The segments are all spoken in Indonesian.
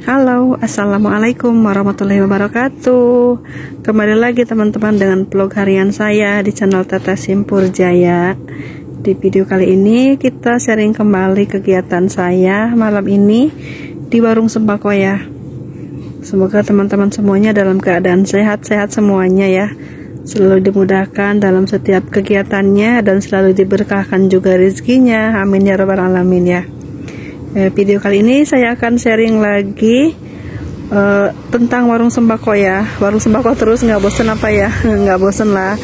Halo, assalamualaikum warahmatullahi wabarakatuh. Kembali lagi teman-teman dengan vlog harian saya di channel Tata Simpur Jaya. Di video kali ini kita sharing kembali kegiatan saya malam ini di warung sembako ya. Semoga teman-teman semuanya dalam keadaan sehat-sehat semuanya ya, selalu dimudahkan dalam setiap kegiatannya dan selalu diberkahkan juga rezekinya. Amin ya rabbal alamin ya. Video kali ini saya akan sharing lagi tentang warung sembako ya. Warung sembako terus nggak bosen apa ya? Nggak bosen lah.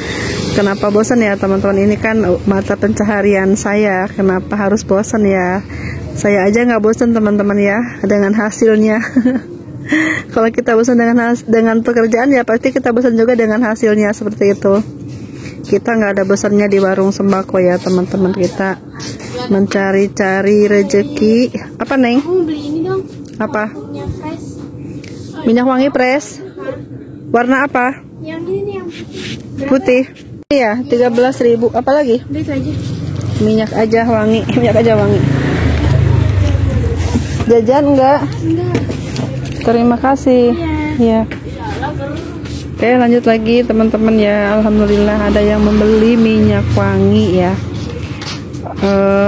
Kenapa bosen ya teman-teman? Ini kan mata pencaharian saya. Kenapa harus bosen ya? Saya aja nggak bosen teman-teman ya dengan hasilnya. Kalau kita bosan dengan pekerjaan ya pasti kita bosan juga dengan hasilnya, seperti itu. Kita nggak ada bosannya di warung sembako ya teman-teman. Kita mencari-cari rezeki. Apa Neng? Beli ini dong. Apa? Minyak fresh. Minyak wangi fresh. Warna apa? Yang ini nih yang Putih. Iya, 13.000. Apa lagi? udah itu aja. Minyak aja wangi. Minyak aja wangi. Jajan enggak? Enggak. Terima kasih. Iya. Oke, lanjut lagi teman-teman ya. Alhamdulillah ada yang membeli minyak wangi ya.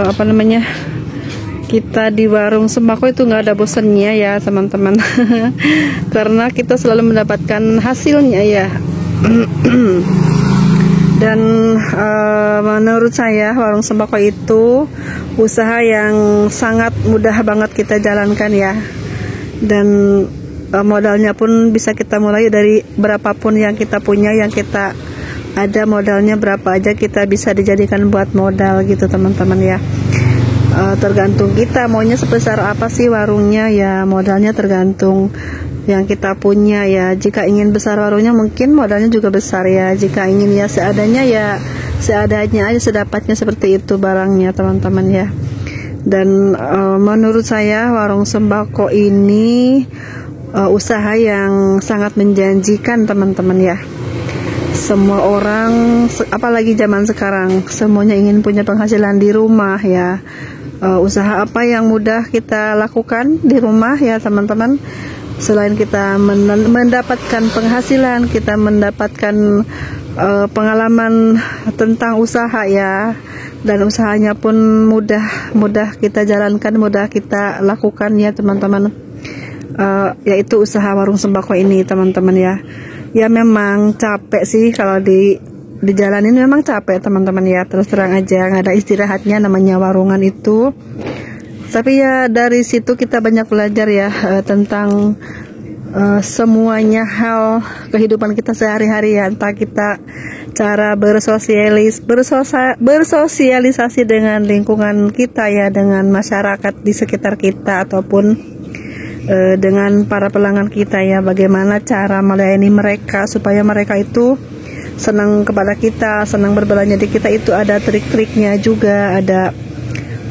Apa namanya? Kita di warung sembako itu nggak ada bosannya ya teman-teman. Karena kita selalu mendapatkan hasilnya ya. Dan menurut saya warung sembako itu usaha yang sangat mudah banget kita jalankan ya. Dan modalnya pun bisa kita mulai dari berapapun yang kita punya, yang kita ada modalnya berapa aja kita bisa dijadikan buat modal gitu teman-teman ya. Tergantung kita maunya sebesar apa sih warungnya ya, modalnya tergantung yang kita punya ya. Jika ingin besar warungnya mungkin modalnya juga besar ya. Jika ingin ya seadanya aja, sedapatnya, seperti itu barangnya teman-teman ya. Dan menurut saya warung sembako ini usaha yang sangat menjanjikan teman-teman ya. Semua orang, apalagi zaman sekarang, semuanya ingin punya penghasilan di rumah ya. Usaha apa yang mudah kita lakukan di rumah ya teman-teman. Selain kita mendapatkan penghasilan, kita mendapatkan pengalaman tentang usaha ya. Dan usahanya pun mudah kita jalankan, mudah kita lakukan ya teman-teman. Yaitu usaha warung sembako ini teman-teman ya. Ya memang capek sih kalau dijalanin, memang capek teman-teman ya, terus terang aja nggak ada istirahatnya namanya warungan itu. Tapi ya dari situ kita banyak belajar ya tentang semuanya hal kehidupan kita sehari-hari ya. Entah kita cara bersosialisasi dengan lingkungan kita ya, dengan masyarakat di sekitar kita ataupun dengan para pelanggan kita ya, bagaimana cara melayani mereka supaya mereka itu senang kepada kita, senang berbelanja di kita. Itu ada trik-triknya juga, ada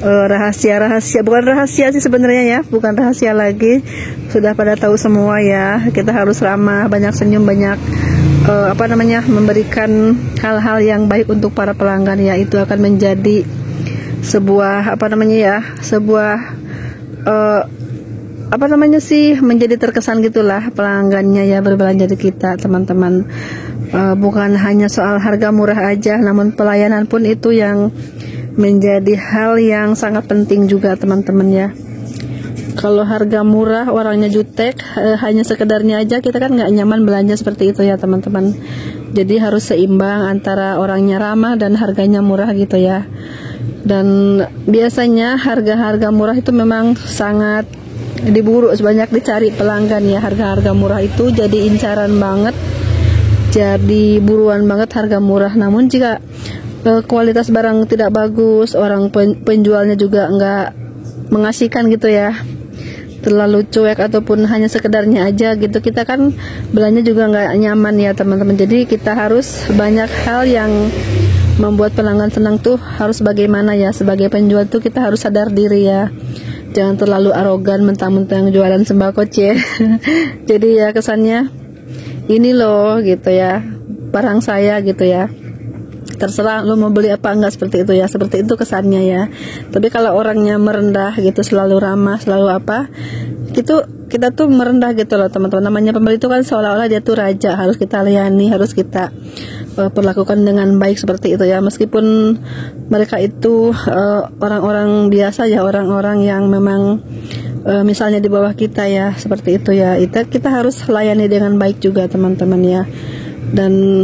rahasia-rahasia, bukan rahasia sih sebenarnya ya, bukan rahasia lagi, sudah pada tahu semua ya. Kita harus ramah, banyak senyum, banyak memberikan hal-hal yang baik untuk para pelanggan ya. Itu akan menjadi sebuah menjadi terkesan gitulah pelanggannya ya berbelanja di kita teman-teman. Bukan hanya soal harga murah aja, namun pelayanan pun itu yang menjadi hal yang sangat penting juga teman-teman ya. Kalau harga murah orangnya jutek, hanya sekedarnya aja, kita kan nggak nyaman belanja seperti itu ya teman-teman. Jadi harus seimbang antara orangnya ramah dan harganya murah gitu ya. Dan biasanya harga-harga murah itu memang sangat diburu, banyak dicari pelanggan ya. Harga-harga murah itu jadi incaran banget, jadi buruan banget harga murah. Namun jika kualitas barang tidak bagus, orang penjualnya juga nggak mengasihkan gitu ya, terlalu cuek ataupun hanya sekedarnya aja gitu, kita kan belanja juga nggak nyaman ya teman-teman. Jadi kita harus banyak hal yang membuat pelanggan senang tuh harus bagaimana ya. Sebagai penjual tuh kita harus sadar diri ya, jangan terlalu arogan mentang-mentang jualan sembako cie. Jadi ya kesannya ini loh gitu ya, barang saya gitu ya, terserah lo mau beli apa enggak, seperti itu ya, seperti itu kesannya ya. Tapi kalau orangnya merendah gitu, selalu ramah, selalu apa, kita tuh merendah gitu loh teman-teman. Namanya pembeli itu kan seolah-olah dia tuh raja, harus kita layani, harus kita perlakukan dengan baik seperti itu ya. Meskipun mereka itu orang-orang biasa ya, orang-orang yang memang misalnya di bawah kita ya, seperti itu ya. Kita harus layani dengan baik juga teman-teman ya. Dan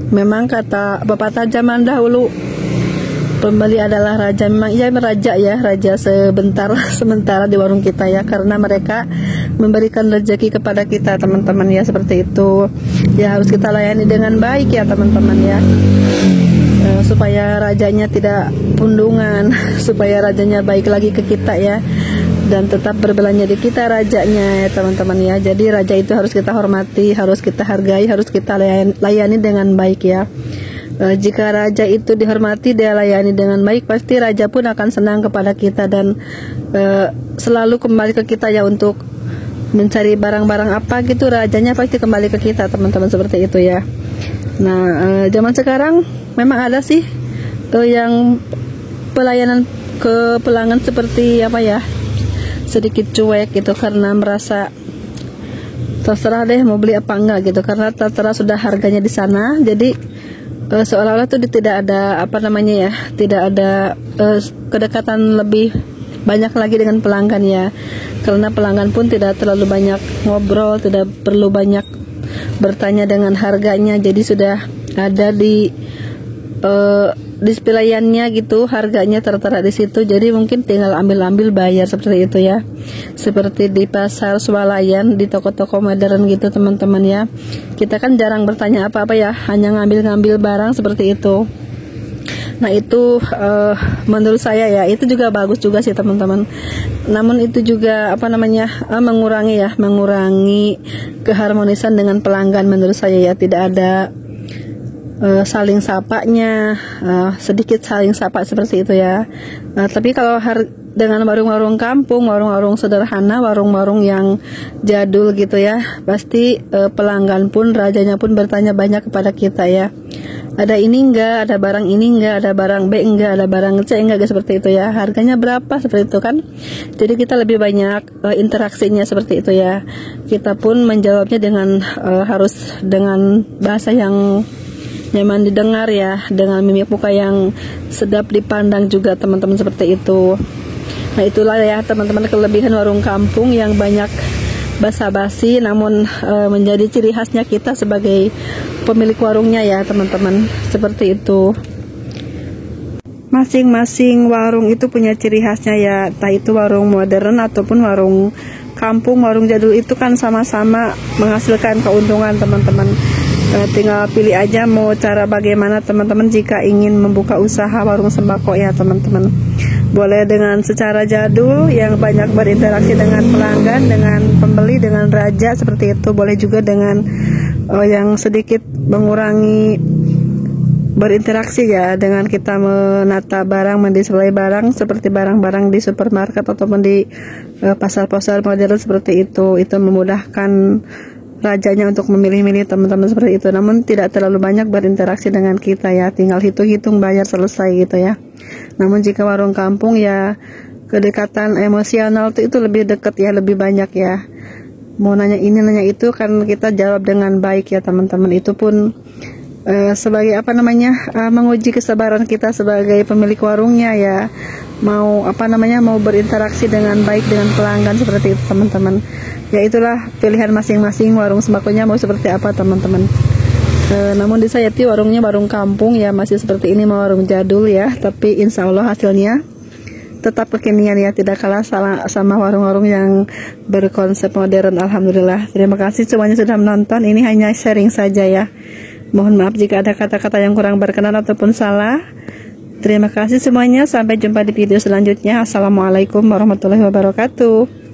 memang kata pepatah zaman dahulu, pembeli adalah raja. Memang iya raja ya, raja sementara di warung kita ya, karena mereka memberikan rezeki kepada kita teman-teman ya, seperti itu ya. Harus kita layani dengan baik ya teman-teman ya, supaya rajanya tidak pundungan, supaya rajanya baik lagi ke kita ya, dan tetap berbelanja di kita rajanya ya teman-teman ya. Jadi raja itu harus kita hormati, harus kita hargai, harus kita layani dengan baik ya. Jika raja itu dihormati, dia layani dengan baik, pasti raja pun akan senang kepada kita dan selalu kembali ke kita ya, untuk mencari barang-barang apa gitu, rajanya pasti kembali ke kita teman-teman, seperti itu ya. Nah, zaman sekarang memang ada sih yang pelayanan ke pelanggan seperti apa ya, sedikit cuek gitu, karena merasa terserah deh mau beli apa enggak gitu, karena tertera sudah harganya di sana. Jadi seolah-olah tuh tidak ada apa namanya ya, tidak ada kedekatan lebih banyak lagi dengan pelanggan ya, karena pelanggan pun tidak terlalu banyak ngobrol, tidak perlu banyak bertanya dengan harganya. Jadi sudah ada di pelayannya gitu, harganya tertera di situ. Jadi mungkin tinggal ambil bayar, seperti itu ya. Seperti di pasar swalayan, di toko-toko modern gitu teman-teman ya. Kita kan jarang bertanya apa-apa ya, hanya ngambil barang seperti itu. Nah itu menurut saya ya, itu juga bagus juga sih teman-teman. Namun itu juga apa namanya, mengurangi keharmonisan dengan pelanggan menurut saya ya. Tidak ada saling sapanya, sedikit saling sapa seperti itu ya. Tapi kalau dengan warung-warung kampung, warung-warung sederhana, warung-warung yang jadul gitu ya, pasti pelanggan pun, rajanya pun bertanya banyak kepada kita ya. Ada ini enggak, ada barang ini enggak, ada barang B enggak, ada barang C enggak, seperti itu ya. Harganya berapa, seperti itu kan. Jadi kita lebih banyak interaksinya seperti itu ya. Kita pun menjawabnya dengan harus dengan bahasa yang nyaman didengar ya, dengan mimik muka yang sedap dipandang juga teman-teman, seperti itu. Nah itulah ya teman-teman kelebihan warung kampung yang banyak basa-basi, namun menjadi ciri khasnya kita sebagai pemilik warungnya ya teman-teman, seperti itu. Masing-masing warung itu punya ciri khasnya ya, entah itu warung modern ataupun warung kampung, warung jadul itu kan sama-sama menghasilkan keuntungan teman-teman. Tinggal pilih aja mau cara bagaimana teman-teman jika ingin membuka usaha warung sembako ya teman-teman. Boleh dengan secara jadul yang banyak berinteraksi dengan pelanggan, dengan pembeli, dengan raja seperti itu. Boleh juga dengan yang sedikit mengurangi berinteraksi ya, dengan kita menata barang, mendisplay barang seperti barang-barang di supermarket ataupun di pasar-pasar modern seperti itu. Itu memudahkan rajanya untuk memilih-milih teman-teman seperti itu. Namun tidak terlalu banyak berinteraksi dengan kita ya, tinggal hitung-hitung bayar selesai gitu ya. Namun jika warung kampung ya, kedekatan emosional itu lebih dekat ya, lebih banyak ya. Mau nanya ini nanya itu kan kita jawab dengan baik ya teman-teman. Itu pun sebagai apa namanya, menguji kesabaran kita sebagai pemilik warungnya ya. Mau berinteraksi dengan baik dengan pelanggan seperti itu teman-teman. Ya itulah pilihan masing-masing warung sembakonya mau seperti apa teman-teman. Namun di Sayati warungnya warung kampung ya, masih seperti ini, mau warung jadul ya, tapi insya Allah hasilnya tetap kekinian ya, tidak kalah sama warung-warung yang berkonsep modern. Alhamdulillah. Terima kasih semuanya sudah menonton. Ini hanya sharing saja ya. Mohon maaf jika ada kata-kata yang kurang berkenan ataupun salah. Terima kasih semuanya. Sampai jumpa di video selanjutnya. Assalamualaikum warahmatullahi wabarakatuh.